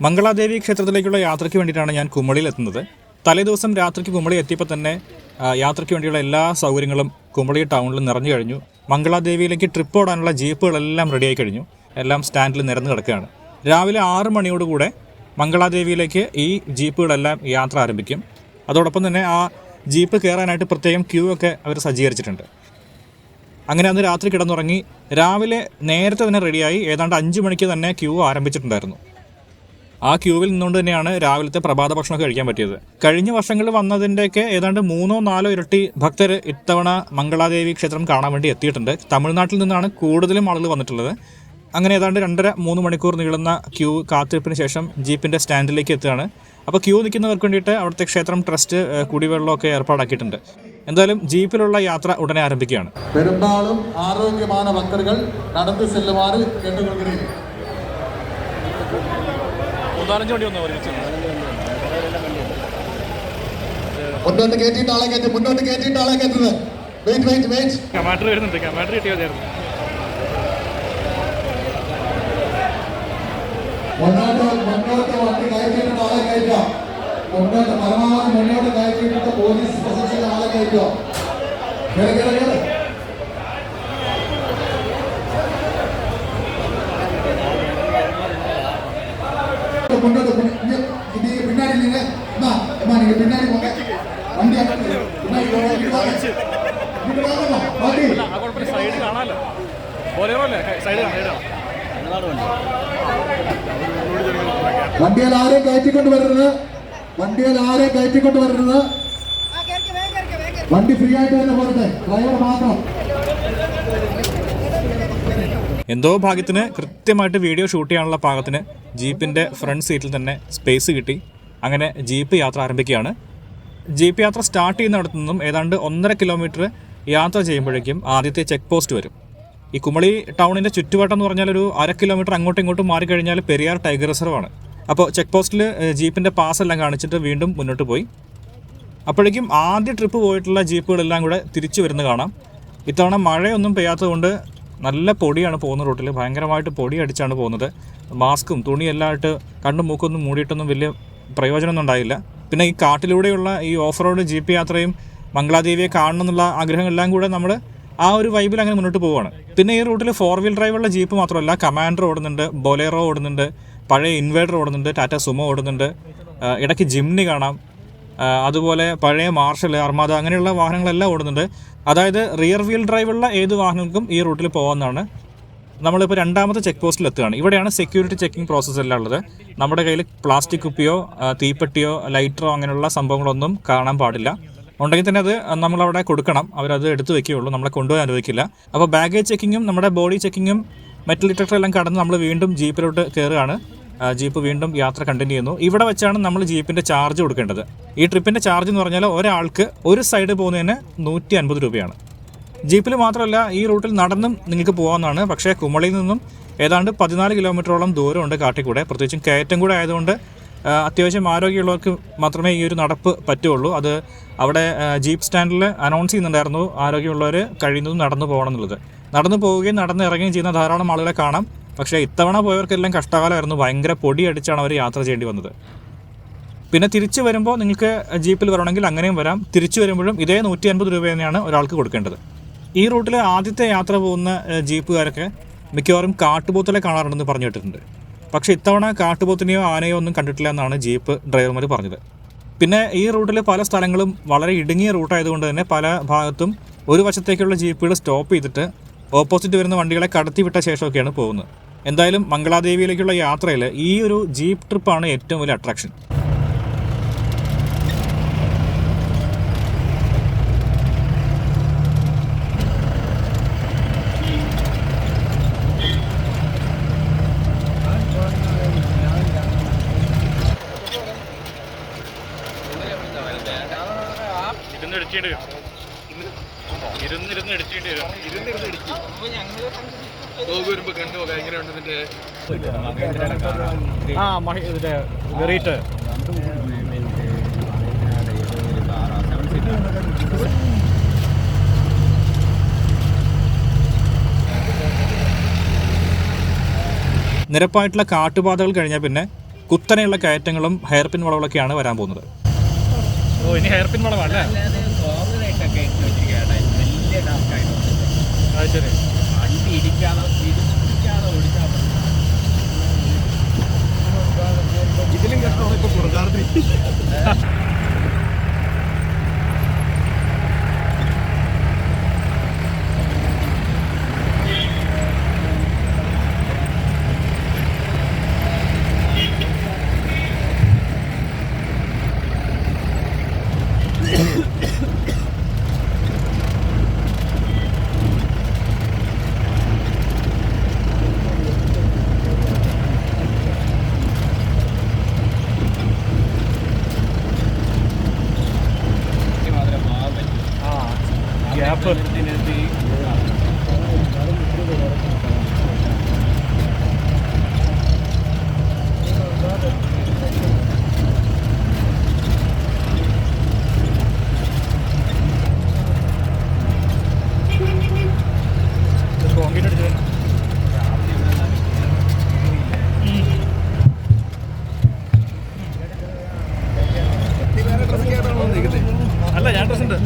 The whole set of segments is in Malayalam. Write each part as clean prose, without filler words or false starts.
മംഗളാദേവി ക്ഷേത്രത്തിലേക്കുള്ള യാത്രയ്ക്ക് വേണ്ടിയിട്ടാണ് ഞാൻ കുമളിയിൽ എത്തുന്നത്. തലേദിവസം രാത്രിക്ക് കുമളി എത്തിയപ്പോൾ തന്നെ യാത്രയ്ക്ക് വേണ്ടിയുള്ള എല്ലാ സൗകര്യങ്ങളും കുമളി ടൗണിൽ നിറഞ്ഞു കഴിഞ്ഞു. മംഗളാദേവിയിലേക്ക് ട്രിപ്പ് ഓടാനുള്ള ജീപ്പുകളെല്ലാം റെഡിയായി കഴിഞ്ഞു. എല്ലാം സ്റ്റാൻഡിൽ നിരന്ന് കിടക്കുകയാണ്. രാവിലെ 6 മണിയോടുകൂടെ മംഗളാദേവിയിലേക്ക് ഈ ജീപ്പുകളെല്ലാം യാത്ര ആരംഭിക്കും. അതോടൊപ്പം തന്നെ ആ ജീപ്പ് കയറാനായിട്ട് പ്രത്യേകം ക്യൂ ഒക്കെ അവർ സജ്ജീകരിച്ചിട്ടുണ്ട്. അങ്ങനെ അന്ന് രാത്രി കിടന്നുറങ്ങി രാവിലെ നേരത്തെ തന്നെ റെഡിയായി. ഏതാണ്ട് 5 മണിക്ക് തന്നെ ക്യൂ ആരംഭിച്ചിട്ടുണ്ടായിരുന്നു. ആ ക്യൂവിൽ നിന്നുകൊണ്ട് തന്നെയാണ് രാവിലത്തെ പ്രഭാത ഭക്ഷണമൊക്കെ കഴിക്കാൻ പറ്റിയത്. കഴിഞ്ഞ വർഷങ്ങളിൽ വന്നതിൻ്റെയൊക്കെ ഏതാണ്ട് 3-4 ഇരട്ടി ഭക്തർ ഇത്തവണ മംഗളാദേവി ക്ഷേത്രം കാണാൻ വേണ്ടി എത്തിയിട്ടുണ്ട്. തമിഴ്നാട്ടിൽ നിന്നാണ് കൂടുതലും ആളുകൾ വന്നിട്ടുള്ളത്. അങ്ങനെ ഏതാണ്ട് 2.5-3 മണിക്കൂർ നീളുന്ന ക്യൂ കാത്തിരിപ്പിന് ശേഷം ജീപ്പിൻ്റെ സ്റ്റാൻഡിലേക്ക് എത്തുകയാണ്. അപ്പോൾ ക്യൂ നിൽക്കുന്നവർക്ക് വേണ്ടിയിട്ട് അവിടുത്തെ ക്ഷേത്രം ട്രസ്റ്റ് കുടിവെള്ളമൊക്കെ ഏർപ്പാടാക്കിയിട്ടുണ്ട്. എന്തായാലും ജീപ്പിലുള്ള യാത്ര ഉടനെ ആരംഭിക്കുകയാണ്. പെരുമ്പാളും ആരോഗ്യமான ഭക്തர்கள் നടന്നു ചെല്ലുമാറ് കേട്ടുകൊള്ളുന്നു. മുന്നോട്ട് കയറ്റിയിട്ട് ആളെ കയറ്റി, മുന്നോട്ട് കയറ്റിയിട്ട് ആളെ കയറ്റുന്നത്. കമാൻഡർ വരുന്നുണ്ട്, കമാൻഡർ കിട്ടിയായിരുന്നു. മുന്നോട്ട് വണ്ടി കയറ്റിയിട്ട് ആളെ കയറ്റുക. മുന്നോട്ട് പരമാവധി മുന്നോട്ട് കയറ്റിയിട്ട് പോലീസ് പ്രൊസസിൽ ആളെ കയറ്റുക. முன்னோட்டு பின்னாடி நீங்க நீங்க பின்னாடி போங்க. வண்டி വണ്ടിയിൽ ആരെ കയറ്റിക്കൊണ്ട് വരുന്നത്, വണ്ടിയിൽ ആരെ കയറ്റിക്കൊണ്ട് വരുന്നത്. വണ്ടി ഫ്രീ ആയിട്ട് തന്നെ പോരട്ടെ, ഡ്രൈവർ മാത്രം. എന്തോ ഭാഗ്യത്തിന് കൃത്യമായിട്ട് വീഡിയോ ഷൂട്ട് ചെയ്യാനുള്ള പാകത്തിന് ജീപ്പിൻ്റെ ഫ്രണ്ട് സീറ്റിൽ തന്നെ സ്പേസ് കിട്ടി. അങ്ങനെ ജീപ്പ് യാത്ര ആരംഭിക്കുകയാണ്. ജീപ്പ് യാത്ര സ്റ്റാർട്ട് ചെയ്യുന്നിടത്തു നിന്നും ഏതാണ്ട് 1.5 കിലോമീറ്റർ യാത്ര ചെയ്യുമ്പോഴേക്കും ആദ്യത്തെ ചെക്ക് പോസ്റ്റ് വരും. ഈ കുമളി ടൗണിൻ്റെ ചുറ്റുവട്ടം എന്ന് പറഞ്ഞാൽ ഒരു 1/2 കിലോമീറ്റർ അങ്ങോട്ടും ഇങ്ങോട്ടും മാറിക്കഴിഞ്ഞാൽ പെരിയാർ ടൈഗർ റിസർവാണ്. അപ്പോൾ ചെക്ക് പോസ്റ്റിൽ ജീപ്പിൻ്റെ പാസ് എല്ലാം കാണിച്ചിട്ട് വീണ്ടും മുന്നോട്ട് പോയി. അപ്പോഴേക്കും ആദ്യ ട്രിപ്പ് പോയിട്ടുള്ള ജീപ്പുകളെല്ലാം കൂടെ തിരിച്ചു വരുന്നത് കാണാം. ഇത്തവണ മഴയൊന്നും പെയ്യാത്തതുകൊണ്ട് നല്ല പൊടിയാണ് പോകുന്ന റൂട്ടിൽ. ഭയങ്കരമായിട്ട് പൊടി അടിച്ചാണ് പോകുന്നത്. മാസ്കും തുണിയെല്ലാം ആയിട്ട് കണ്ണും മൂക്കൊന്നും മൂടിയിട്ടൊന്നും വലിയ പ്രയോജനമൊന്നും ഉണ്ടായില്ല. പിന്നെ ഈ കാട്ടിലൂടെയുള്ള ഈ ഓഫ് റോഡ് ജീപ്പ് യാത്രയും മംഗളാദേവിയെ കാണണം എന്നുള്ള ആഗ്രഹങ്ങളെല്ലാം കൂടെ നമ്മൾ ആ ഒരു വൈബിൽ അങ്ങനെ മുന്നോട്ട് പോവുകയാണ്. പിന്നെ ഈ റൂട്ടിൽ 4 വീൽ ഡ്രൈവുള്ള ജീപ്പ് മാത്രമല്ല, കമാൻഡർ ഓടുന്നുണ്ട്, ബൊലേറോ ഓടുന്നുണ്ട്, പഴയ ഇൻവേർട്ടർ ഓടുന്നുണ്ട്, ടാറ്റ സുമോ ഓടുന്നുണ്ട്, ഇടയ്ക്ക് ജിംനി കാണാം, അതുപോലെ പഴയ മാർഷൽ, അർമാദ അങ്ങനെയുള്ള വാഹനങ്ങളെല്ലാം ഓടുന്നുണ്ട്. അതായത് റിയർ വീൽ ഡ്രൈവുള്ള ഏത് വാഹനങ്ങൾക്കും ഈ റൂട്ടിൽ പോകാവുന്നതാണ്. നമ്മളിപ്പോൾ 2ാമത്തെ ചെക്ക് പോസ്റ്റിൽ എത്തുകയാണ്. ഇവിടെയാണ് സെക്യൂരിറ്റി ചെക്കിംഗ് പ്രോസസ്സ് എല്ലാം ഉള്ളത്. നമ്മുടെ കയ്യിൽ പ്ലാസ്റ്റിക് കുപ്പിയോ തീപ്പെട്ടിയോ ലൈറ്ററോ അങ്ങനെയുള്ള സംഭവങ്ങളൊന്നും കാണാൻ പാടില്ല. ഉണ്ടെങ്കിൽ തന്നെ അത് നമ്മളവിടെ കൊടുക്കണം. അവരത് എടുത്ത് വെക്കുകയുള്ളൂ, നമ്മളെ കൊണ്ടുപോകാൻ അനുവദിക്കില്ല. അപ്പോൾ ബാഗേജ് ചെക്കിങ്ങും നമ്മുടെ ബോഡി ചെക്കിങ്ങും മെറ്റൽ ഡിറ്റക്ടർ എല്ലാം കടന്ന് നമ്മൾ വീണ്ടും ജീപ്പിലോട്ട് കയറുകയാണ്. ജീപ്പ് വീണ്ടും യാത്ര കണ്ടിന്യൂ ചെയ്യുന്നു. ഇവിടെ വെച്ചാണ് നമ്മൾ ജീപ്പിൻ്റെ ചാർജ് കൊടുക്കേണ്ടത്. ഈ ട്രിപ്പിൻ്റെ ചാർജ് എന്ന് പറഞ്ഞാൽ ഒരാൾക്ക് ഒരു സൈഡ് പോകുന്നതിന് 150 രൂപയാണ്. ജീപ്പിൽ മാത്രമല്ല ഈ റൂട്ടിൽ നടന്നും നിങ്ങൾക്ക് പോകാവുന്നതാണ്. പക്ഷേ കുമളിയിൽ നിന്നും ഏതാണ്ട് 14 കിലോമീറ്ററോളം ദൂരമുണ്ട് കാട്ടിക്കൂടെ. പ്രത്യേകിച്ചും കയറ്റം കൂടെ ആയതുകൊണ്ട് അത്യാവശ്യം ആരോഗ്യമുള്ളവർക്ക് മാത്രമേ ഈ ഒരു നടപ്പ് പറ്റുള്ളൂ. അത് അവിടെ ജീപ്പ് സ്റ്റാൻഡിൽ അനൗൺസ് ചെയ്യുന്നുണ്ടായിരുന്നു, ആരോഗ്യമുള്ളവർ കഴിയുന്നതും നടന്നു പോകണം എന്നുള്ളത്. നടന്നു പോവുകയും നടന്ന് ഇറങ്ങുകയും ചെയ്യുന്ന ധാരാളം ആളുകളെ കാണാം. പക്ഷേ ഇത്തവണ പോയവർക്കെല്ലാം കഷ്ടകാലമായിരുന്നു. ഭയങ്കര പൊടി അടിച്ചാണ് അവർ യാത്ര ചെയ്യേണ്ടി വന്നത്. പിന്നെ തിരിച്ചു വരുമ്പോൾ നിങ്ങൾക്ക് ജീപ്പിൽ വരണമെങ്കിൽ അങ്ങനെയും വരാം. തിരിച്ചു വരുമ്പോഴും ഇതേ 150 രൂപ തന്നെയാണ് ഒരാൾക്ക് കൊടുക്കേണ്ടത്. ഈ റൂട്ടിൽ ആദ്യത്തെ യാത്ര പോകുന്ന ജീപ്പുകാരൊക്കെ മിക്കവാറും കാട്ടുപോത്തിലെ കാണാറുണ്ടെന്ന് പറഞ്ഞു കേട്ടിട്ടുണ്ട്. പക്ഷേ ഇത്തവണ കാട്ടുപോത്തിനെയോ ആനയോ ഒന്നും കണ്ടിട്ടില്ല എന്നാണ് ജീപ്പ് ഡ്രൈവർമാർ പറഞ്ഞത്. പിന്നെ ഈ റൂട്ടിൽ പല സ്ഥലങ്ങളും വളരെ ഇടുങ്ങിയ റൂട്ടായതുകൊണ്ട് തന്നെ പല ഭാഗത്തും ഒരു വശത്തേക്കുള്ള ജീപ്പുകൾ സ്റ്റോപ്പ് ചെയ്തിട്ട് ഓപ്പോസിറ്റ് വരുന്ന വണ്ടികളെ കടത്തിവിട്ട ശേഷമൊക്കെയാണ് പോകുന്നത്. എന്തായാലും മംഗളാദേവിയിലേക്കുള്ള യാത്രയിൽ ഈ ഒരു ജീപ്പ് ട്രിപ്പാണ് ഏറ്റവും വലിയ അട്രാക്ഷൻ. നിരപ്പായിട്ടുള്ള കാട്ടുപാതകൾ കഴിഞ്ഞാൽ പിന്നെ കുത്തനെയുള്ള കയറ്റങ്ങളും ഹെയർ പിൻ വളവുകളൊക്കെയാണ് വരാൻ പോകുന്നത്. ഓ, ഇനി ഹെയർ പിൻ വളവല്ലേ? ശരി. ഇതിലും കഷ്ടമാണ് ഇപ്പോൾ പുറത്താർത്തി. അല്ല, ഞാൻ ഡ്രസ്സുണ്ട്.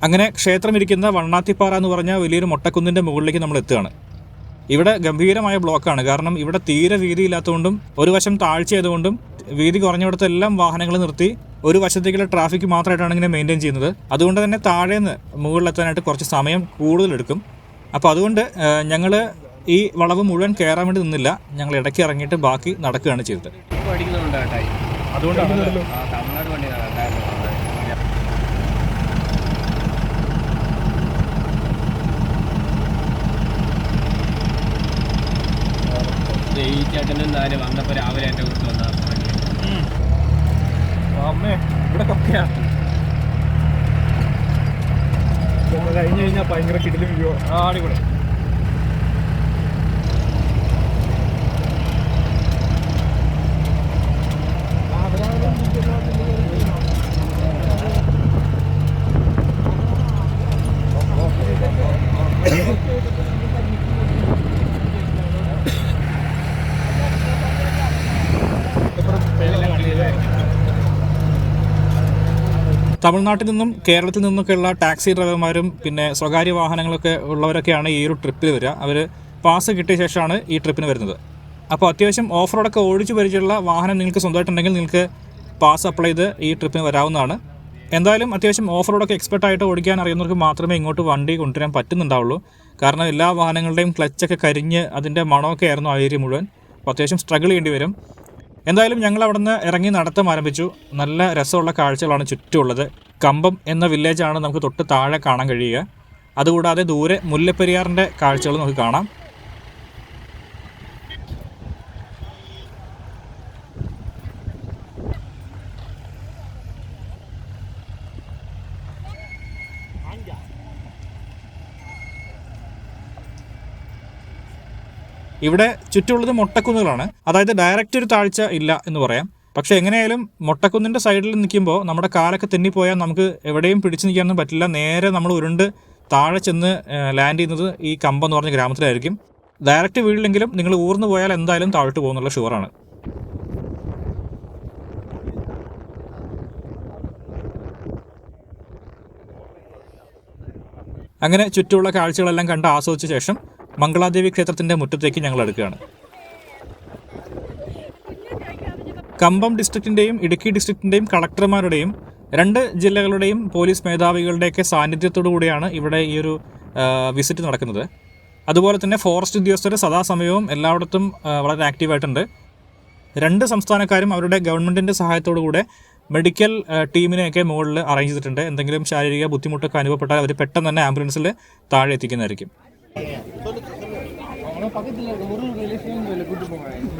അങ്ങനെ ക്ഷേത്രം ഇരിക്കുന്ന വണ്ണാത്തിപ്പാറ എന്ന് പറഞ്ഞ വലിയൊരു മൊട്ടക്കുന്നിൻ്റെ മുകളിലേക്ക് നമ്മൾ എത്തുകയാണ്. ഇവിടെ ഗംഭീരമായ ബ്ലോക്കാണ്. കാരണം ഇവിടെ തീരെ വീതിയില്ലാത്തതുകൊണ്ടും ഒരു വശം താഴ്ചയായതുകൊണ്ടും വീതി കുറഞ്ഞിടത്തെല്ലാം വാഹനങ്ങൾ നിർത്തി ഒരു വശത്തേക്കുള്ള ട്രാഫിക് മാത്രമായിട്ടാണ് ഇങ്ങനെ മെയിൻറ്റെയിൻ ചെയ്യുന്നത്. അതുകൊണ്ട് തന്നെ താഴേന്ന് മുകളിലെത്താനായിട്ട് കുറച്ച് സമയം കൂടുതലെടുക്കും. അപ്പോൾ അതുകൊണ്ട് ഞങ്ങൾ ഈ വളവ് മുഴുവൻ കയറാൻ വേണ്ടി നിന്നില്ല. ഞങ്ങൾ ഇടയ്ക്ക് ഇറങ്ങിയിട്ട് ബാക്കി നടക്കുകയാണ് ചെയ്തത്. അതുകൊണ്ടാണ് വന്നപ്പോ രാവിലെ എന്റെ വീട്ടിൽ വന്ന അമ്മേ, ഇവിടെ കപ്പയാ. കഴിഞ്ഞു കഴിഞ്ഞാൽ ഭയങ്കര കിടിലും വ്യൂ. അടിപൊളി. തമിഴ്നാട്ടിൽ നിന്നും കേരളത്തിൽ നിന്നൊക്കെയുള്ള ടാക്സി ഡ്രൈവർമാരും പിന്നെ സ്വകാര്യ വാഹനങ്ങളൊക്കെ ഉള്ളവരൊക്കെയാണ് ഈ ഒരു ട്രിപ്പിൽ വരിക. അവർ പാസ് കിട്ടിയ ശേഷമാണ് ഈ ട്രിപ്പിന് വരുന്നത്. അപ്പോൾ അത്യാവശ്യം ഓഫ് റോഡൊക്കെ ഓടിച്ച് പരിചയമുള്ള വാഹനം നിങ്ങൾക്ക് സ്വന്തമായിട്ടുണ്ടെങ്കിൽ നിങ്ങൾക്ക് പാസ് അപ്ലൈ ചെയ്ത് ഈ ട്രിപ്പിന് വരാവുന്നതാണ്. എന്തായാലും അത്യാവശ്യം ഓഫ് റോഡൊക്കെ എക്സ്പെർട്ടായിട്ട് ഓടിക്കാൻ അറിയുന്നവർക്ക് മാത്രമേ ഇങ്ങോട്ട് വണ്ടി കൊണ്ടുവരാൻ പറ്റുന്നുണ്ടാവുള്ളൂ. കാരണം എല്ലാ വാഹനങ്ങളുടെയും ക്ലച്ചൊക്കെ കരിഞ്ഞ് അതിൻ്റെ മണമൊക്കെ ആയിരുന്നു ആ ഏരിയ മുഴുവൻ. അപ്പോൾ അത്യാവശ്യം സ്ട്രഗിൾ ചെയ്യേണ്ടി വരും. എന്തായാലും ഞങ്ങൾ അവിടെ നിന്ന് ഇറങ്ങി നടത്തം ആരംഭിച്ചു. നല്ല രസമുള്ള കാഴ്ചകളാണ് ചുറ്റുമുള്ളത്. കമ്പം എന്ന വില്ലേജാണ് നമുക്ക് തൊട്ട് താഴെ കാണാൻ കഴിയുക. അതുകൂടാതെ ദൂരെ മുല്ലപ്പെരിയാറിൻ്റെ കാഴ്ചകൾ നമുക്ക് കാണാം. ഇവിടെ ചുറ്റുമുള്ളത് മൊട്ടക്കുന്നുകളാണ്. അതായത് ഡയറക്റ്റ് ഒരു താഴ്ച ഇല്ല എന്ന് പറയാം. പക്ഷേ എങ്ങനെയായാലും മൊട്ടക്കുന്നിൻ്റെ സൈഡിൽ നിൽക്കുമ്പോൾ നമ്മുടെ കാലൊക്കെ തെന്നിപ്പോയാൽ നമുക്ക് എവിടെയും പിടിച്ചു നിൽക്കാനൊന്നും പറ്റില്ല. നേരെ നമ്മൾ ഉരുണ്ട് താഴെ ചെന്ന് ലാൻഡ് ചെയ്യുന്നത് ഈ കമ്പം എന്ന് പറഞ്ഞ ഗ്രാമത്തിലായിരിക്കും. ഡയറക്റ്റ് വീട്ടിലെങ്കിലും നിങ്ങൾ ഊർന്നു പോയാൽ എന്തായാലും താഴ്ത്തു പോകുന്നുള്ള ഷുവറാണ്. അങ്ങനെ ചുറ്റുമുള്ള കാഴ്ചകളെല്ലാം കണ്ട് ആസ്വദിച്ച ശേഷം മംഗളാദേവി ക്ഷേത്രത്തിൻ്റെ മുറ്റത്തേക്ക് ഞങ്ങൾ എടുക്കുകയാണ്. കമ്പം ഡിസ്ട്രിക്റ്റിൻ്റെയും ഇടുക്കി ഡിസ്ട്രിക്റ്റിൻ്റെയും കളക്ടർമാരുടെയും 2 ജില്ലകളുടെയും പോലീസ് മേധാവികളുടെയൊക്കെ സാന്നിധ്യത്തോടു കൂടിയാണ് ഇവിടെ ഈ ഒരു വിസിറ്റ് നടക്കുന്നത്. അതുപോലെ തന്നെ ഫോറസ്റ്റ് ഉദ്യോഗസ്ഥർ സദാസമയവും എല്ലായിടത്തും വളരെ ആക്റ്റീവായിട്ടുണ്ട്. 2 സംസ്ഥാനക്കാരും അവരുടെ ഗവൺമെൻറ്റിൻ്റെ സഹായത്തോടു കൂടെ മെഡിക്കൽ ടീമിനെയൊക്കെ മുകളിൽ അറേഞ്ച് ചെയ്തിട്ടുണ്ട്. എന്തെങ്കിലും ശാരീരിക ബുദ്ധിമുട്ടൊക്കെ അനുഭവപ്പെട്ടാൽ അവർ പെട്ടെന്ന് തന്നെ ആംബുലൻസിൽ താഴെ എത്തിക്കുന്നതായിരിക്കും.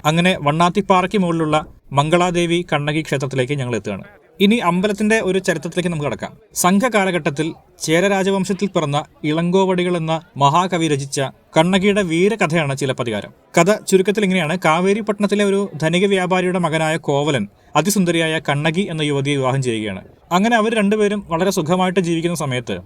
അങ്ങനെ വണ്ണാത്തിപ്പാറയ്ക്ക് മുകളിലുള്ള മംഗളാദേവി കണ്ണകി ക്ഷേത്രത്തിലേക്ക് ഞങ്ങൾ എത്തുകയാണ്. ഇനി അമ്പലത്തിന്റെ ഒരു ചരിത്രത്തിലേക്ക് നമുക്ക് കടക്കാം. സംഘകാലഘട്ടത്തിൽ ചേര രാജവംശത്തിൽ പിറന്ന ഇളങ്കോവടികൾ എന്ന മഹാകവി രചിച്ച കണ്ണകിയുടെ വീരകഥയാണ് ചിലപ്പതികാരം. കഥ ചുരുക്കത്തിൽ ഇങ്ങനെയാണ്. കാവേരി പട്ടണത്തിലെ ഒരു ധനിക വ്യാപാരിയുടെ മകനായ കോവലൻ അതിസുന്ദരിയായ കണ്ണകി എന്ന യുവതിയെ വിവാഹം ചെയ്യുകയാണ്. അങ്ങനെ അവർ രണ്ടുപേരും വളരെ സുഖമായിട്ട് ജീവിക്കുന്ന സമയത്ത്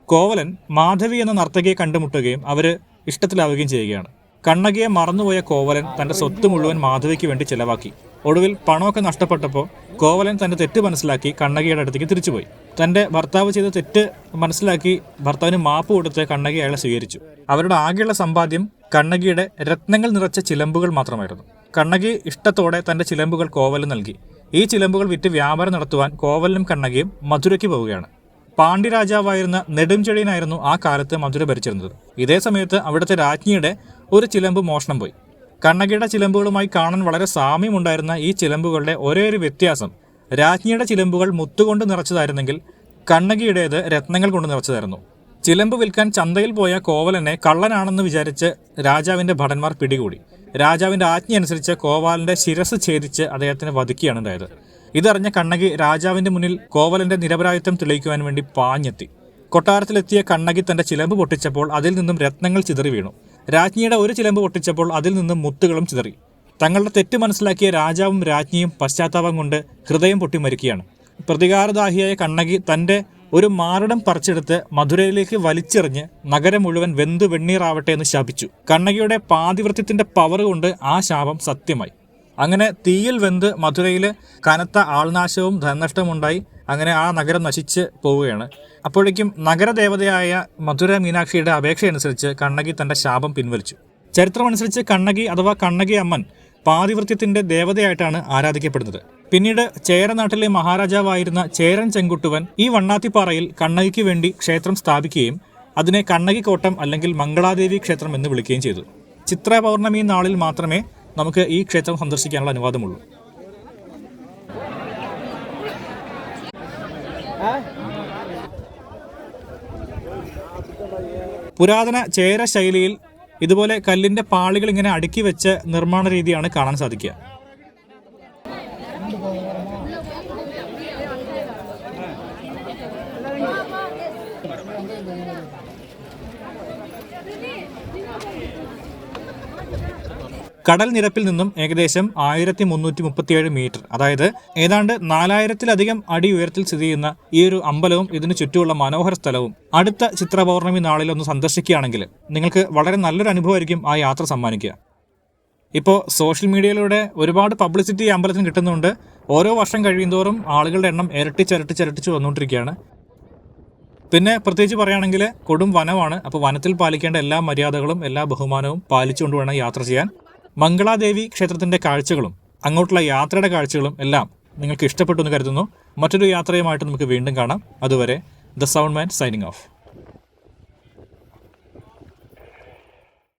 കോവലൻ മാധവി എന്ന നർത്തകിയെ കണ്ടുമുട്ടുകയും അവർ ഇഷ്ടത്തിലാവുകയും ചെയ്യുകയാണ്. കണ്ണകിയെ മറന്നുപോയ കോവലൻ തന്റെ സ്വത്ത് മുഴുവൻ മാധവിക്ക് വേണ്ടി ചെലവാക്കി. ഒടുവിൽ പണമൊക്കെ നഷ്ടപ്പെട്ടപ്പോൾ കോവലൻ തന്റെ തെറ്റ് മനസ്സിലാക്കി കണ്ണകിയുടെ അടുത്തേക്ക് തിരിച്ചുപോയി. തന്റെ ഭർത്താവ് ചെയ്ത തെറ്റ് മനസ്സിലാക്കി ഭർത്താവിന് മാപ്പ് കൊടുത്ത് കണ്ണകി അയാളെ സ്വീകരിച്ചു. അവരുടെ ആകെയുള്ള സമ്പാദ്യം കണ്ണകിയുടെ രത്നങ്ങൾ നിറച്ച ചിലമ്പുകൾ മാത്രമായിരുന്നു. കണ്ണകി ഇഷ്ടത്തോടെ തന്റെ ചിലമ്പുകൾ കോവലൻ നൽകി. ഈ ചിലമ്പുകൾ വിറ്റ് വ്യാപാരം നടത്തുവാൻ കോവലനും കണ്ണകിയും മധുരയ്ക്ക് പോവുകയാണ്. പാണ്ഡ്യരാജാവായിരുന്ന നെടുംചെഴിയനായിരുന്നു ആ കാലത്ത് മധുര ഭരിച്ചിരുന്നത്. ഇതേ സമയത്ത് അവിടുത്തെ രാജ്ഞിയുടെ ഒരു ചിലമ്പ് മോഷണം പോയി. കണ്ണകിയുടെ ചിലമ്പുകളുമായി കാണാൻ വളരെ സാമ്യമുണ്ടായിരുന്ന ഈ ചിലമ്പുകളുടെ ഒരേ ഒരു വ്യത്യാസം, രാജ്ഞിയുടെ ചിലമ്പുകൾ മുത്തുകൊണ്ട് നിറച്ചതായിരുന്നെങ്കിൽ കണ്ണകിയുടേത് രത്നങ്ങൾ കൊണ്ട് നിറച്ചതായിരുന്നു. ചിലമ്പ് വിൽക്കാൻ ചന്തയിൽ പോയ കോവലനെ കള്ളനാണെന്ന് വിചാരിച്ച് രാജാവിന്റെ ഭടന്മാർ പിടികൂടി. രാജാവിന്റെ ആജ്ഞയനുസരിച്ച് കോവലന്റെ ശിരസ് ഛേദിച്ച് അദ്ദേഹത്തിന് വധിക്കുകയാണ് ഉണ്ടായത്. ഇതറിഞ്ഞ കണ്ണകി രാജാവിന്റെ മുന്നിൽ കോവലന്റെ നിരപരാധിത്വം തെളിയിക്കുവാൻ വേണ്ടി പാഞ്ഞെത്തി. കൊട്ടാരത്തിലെത്തിയ കണ്ണകി തന്റെ ചിലമ്പ് പൊട്ടിച്ചപ്പോൾ അതിൽ നിന്നും രത്നങ്ങൾ ചിതറി വീണു. രാജ്ഞിയുടെ ഒരു ചിലമ്പ് പൊട്ടിച്ചപ്പോൾ അതിൽ നിന്നും മുത്തുകളും ചിതറി. തങ്ങളുടെ തെറ്റ് മനസ്സിലാക്കിയ രാജാവും രാജ്ഞിയും പശ്ചാത്താപം കൊണ്ട് ഹൃദയം പൊട്ടി മരിക്കുകയാണ്. പ്രതികാരദാഹിയായ കണ്ണകി തന്റെ ഒരു മാറിടം പറിച്ചെടുത്ത് മധുരയിലേക്ക് വലിച്ചെറിഞ്ഞ് നഗരം മുഴുവൻ വെന്തു വെണ്ണീറാവട്ടെ എന്ന് ശപിച്ചു. കണ്ണകിയുടെ പാതിവൃത്യത്തിന്റെ പവർ കൊണ്ട് ആ ശാപം സത്യമായി. അങ്ങനെ തീയിൽ വെന്ത് മധുരയിൽ കനത്ത ആൾനാശവും ധനനഷ്ടവും ഉണ്ടായി. അങ്ങനെ ആ നഗരം നശിച്ച് പോവുകയാണ്. അപ്പോഴേക്കും നഗരദേവതയായ മധുര മീനാക്ഷിയുടെ അപേക്ഷയനുസരിച്ച് കണ്ണകി തന്റെ ശാപം പിൻവലിച്ചു. ചരിത്രമനുസരിച്ച് കണ്ണകി അഥവാ കണ്ണകി അമ്മൻ പാതിവൃത്യത്തിന്റെ ദേവതയായിട്ടാണ് ആരാധിക്കപ്പെടുന്നത്. പിന്നീട് ചേരനാട്ടിലെ മഹാരാജാവായിരുന്ന ചേരൻ ചെങ്കുട്ടുവൻ ഈ വണ്ണാത്തിപ്പാറയിൽ കണ്ണകിക്ക് വേണ്ടി ക്ഷേത്രം സ്ഥാപിക്കുകയും അതിനെ കണ്ണകിക്കോട്ടം അല്ലെങ്കിൽ മംഗളാദേവി ക്ഷേത്രം എന്ന് വിളിക്കുകയും ചെയ്തു. ചിത്ര പൗർണമി നാളിൽ മാത്രമേ നമുക്ക് ഈ ക്ഷേത്രം സന്ദർശിക്കാനുള്ള അനുവാദമുള്ളൂ. പുരാതന ചേര ശൈലിയിൽ ഇതുപോലെ കല്ലിന്റെ പാളികൾ ഇങ്ങനെ അടുക്കി വെച്ച നിർമ്മാണ രീതിയാണ് കാണാൻ സാധിക്കുക. കടൽ നിരപ്പിൽ നിന്നും ഏകദേശം 1337 മീറ്റർ, അതായത് ഏതാണ്ട് 4000-ലധികം അടി ഉയരത്തിൽ സ്ഥിതി ചെയ്യുന്ന ഈ ഒരു അമ്പലവും ഇതിനു ചുറ്റുമുള്ള മനോഹര സ്ഥലവും അടുത്ത ചിത്ര പൗർണമി നാളിൽ ഒന്ന് സന്ദർശിക്കുകയാണെങ്കിൽ നിങ്ങൾക്ക് വളരെ നല്ലൊരു അനുഭവമായിരിക്കും ആ യാത്ര സമ്മാനിക്കുക. ഇപ്പോൾ സോഷ്യൽ മീഡിയയിലൂടെ ഒരുപാട് പബ്ലിസിറ്റി അമ്പലത്തിന് കിട്ടുന്നുണ്ട്. ഓരോ വർഷം കഴിയുന്തോറും ആളുകളുടെ എണ്ണം ഇരട്ടിച്ച് വന്നുകൊണ്ടിരിക്കുകയാണ്. പിന്നെ പ്രത്യേകിച്ച് പറയുകയാണെങ്കിൽ കൊടും വനമാണ്. അപ്പോൾ വനത്തിൽ പാലിക്കേണ്ട എല്ലാ മര്യാദകളും എല്ലാ ബഹുമാനവും പാലിച്ചുകൊണ്ട് വേണം യാത്ര ചെയ്യാൻ. മംഗളാദേവി ക്ഷേത്രത്തിന്റെ കാഴ്ചകളും അങ്ങോട്ടുള്ള യാത്രയുടെ കാഴ്ചകളും എല്ലാം നിങ്ങൾക്ക് ഇഷ്ടപ്പെട്ടു എന്ന് കരുതുന്നു. മറ്റൊരു യാത്രയുമായിട്ട് നമുക്ക് വീണ്ടും കാണാം. അതുവരെ the sound man signing off.